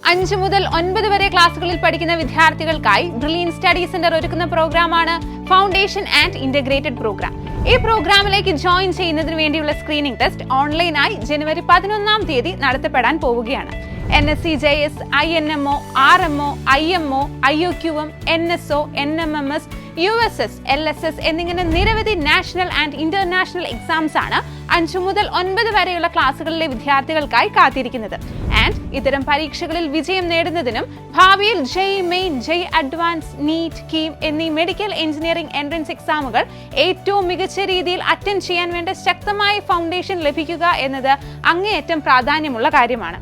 5 മുതൽ 9 വരെ ക്ലാസ്സുകളിൽ പഠിക്കുന്ന വിദ്യാർത്ഥികൾക്കായി ബ്രില്യൻ സ്റ്റഡി സെന്റർ ഒരുക്കുന്ന പ്രോഗ്രാമാണ് ഫൗണ്ടേഷൻ ആൻഡ് ഇന്റഗ്രേറ്റഡ് പ്രോഗ്രാം. ഈ പ്രോഗ്രാമിലേക്ക് ജോയിൻ ചെയ്യുന്നതിന് വേണ്ടിയുള്ള സ്ക്രീനിംഗ് ടെസ്റ്റ് ഓൺലൈനായി ജനുവരി 11-ാം തീയതി നടത്തപ്പെടാൻ പോവുകയാണ്. NSCJS, INMO, RMO, IMO, IOQM, NSO, NMMS, USS, LSS എന്നിങ്ങനെ നിരവധി നാഷണൽ ആൻഡ് ഇന്റർനാഷണൽ എക്സാംസ് ആണ് 5 മുതൽ 9 വരെയുള്ള ക്ലാസ്സുകളിലെ വിദ്യാർത്ഥികൾക്കായി കാത്തിരിക്കുന്നത്. ആൻഡ് ഇത്തരം പരീക്ഷകളിൽ വിജയം നേടുന്നതിനും ഭാവിയിൽ JEE main, JEE advance, NEET, KEAM എന്നീ മെഡിക്കൽ എഞ്ചിനീയറിംഗ് എൻട്രൻസ് എക്സാമുകൾ ഏറ്റവും മികച്ച രീതിയിൽ അറ്റൻഡ് ചെയ്യാൻ വേണ്ട ശക്തമായ ഫൗണ്ടേഷൻ ലഭിക്കുക എന്നത് അങ്ങേയറ്റം പ്രാധാന്യമുള്ള കാര്യമാണ്.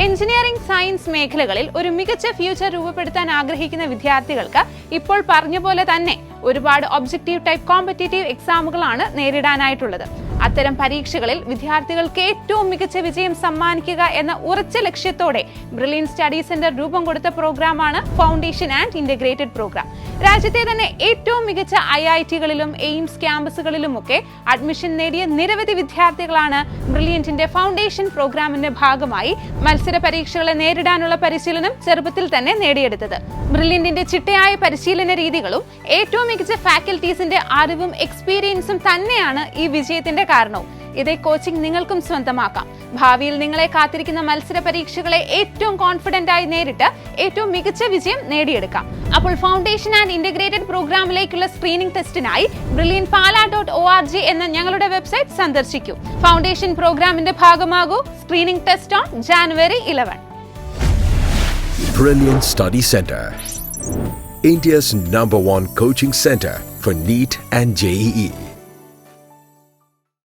എഞ്ചിനീയറിംഗ്, സയൻസ് മേഖലകളിൽ ഒരു മികച്ച ഫ്യൂച്ചർ രൂപപ്പെടുത്താൻ ആഗ്രഹിക്കുന്ന വിദ്യാർത്ഥികൾക്ക് ഇപ്പോൾ പറഞ്ഞ പോലെ തന്നെ ഒരുപാട് ഒബ്ജക്റ്റീവ് ടൈപ്പ് കോമ്പറ്റേറ്റീവ് എക്സാമുകളാണ് നേരിടാനായിട്ടുള്ളത്. അത്തരം പരീക്ഷകളിൽ വിദ്യാർത്ഥികൾക്ക് ഏറ്റവും മികച്ച വിജയം സമ്മാനിക്കുക എന്ന ഉറച്ച ലക്ഷ്യത്തോടെ ബ്രില്യൻ സ്റ്റഡി സെന്റർ രൂപം കൊടുത്ത പ്രോഗ്രാമാണ് ഫൗണ്ടേഷൻ ആൻഡ് ഇന്റഗ്രേറ്റഡ് പ്രോഗ്രാം. രാജ്യത്തെ തന്നെ ഏറ്റവും മികച്ച IIT-കളിലും എയിംസ് ക്യാമ്പസുകളിലുമൊക്കെ അഡ്മിഷൻ നേടിയ നിരവധി വിദ്യാർത്ഥികളാണ് ബ്രില്യന്റിന്റെ ഫൗണ്ടേഷൻ പ്രോഗ്രാമിന്റെ ഭാഗമായി മത്സര പരീക്ഷകളെ നേരിടാനുള്ള പരിശീലനം ചെറുപ്പത്തിൽ തന്നെ നേടിയെടുത്തത്. ബ്രില്യന്റിന്റെ ചിട്ടയായ പരിശീലന രീതികളും ഏറ്റവും മികച്ച ഫാക്കൽറ്റീസിന്റെ അറിവും എക്സ്പീരിയൻസും തന്നെയാണ് ഈ വിജയത്തിന്റെ കാരണവും. ഇതേ കോച്ചിങ് നിങ്ങൾക്കും സ്വന്തമാക്കാം. ഭാവിയിൽ നിങ്ങളെ കാത്തിരിക്കുന്ന മത്സര പരീക്ഷകളെ ഏറ്റവും കോൺഫിഡന്റ് ആയി നേരിട്ട് ഏറ്റവും മികച്ച വിജയം നേടിയെടുക്കാം. അപ്പോൾ ഫൗണ്ടേഷൻ ആൻഡ് ഇന്റഗ്രേറ്റഡ് പ്രോഗ്രാമിലേക്കുള്ള സ്ക്രീനിംഗ് ടെസ്റ്റിനായി brilliantpala.org എന്ന ഞങ്ങളുടെ വെബ്സൈറ്റ് സന്ദർശിക്കൂ. ഫൗണ്ടേഷൻ പ്രോഗ്രാമിന്റെ ഭാഗമാകൂ. Screening test on January 11. Brillian Study Center, India's #1 coaching center for NEET and JEE.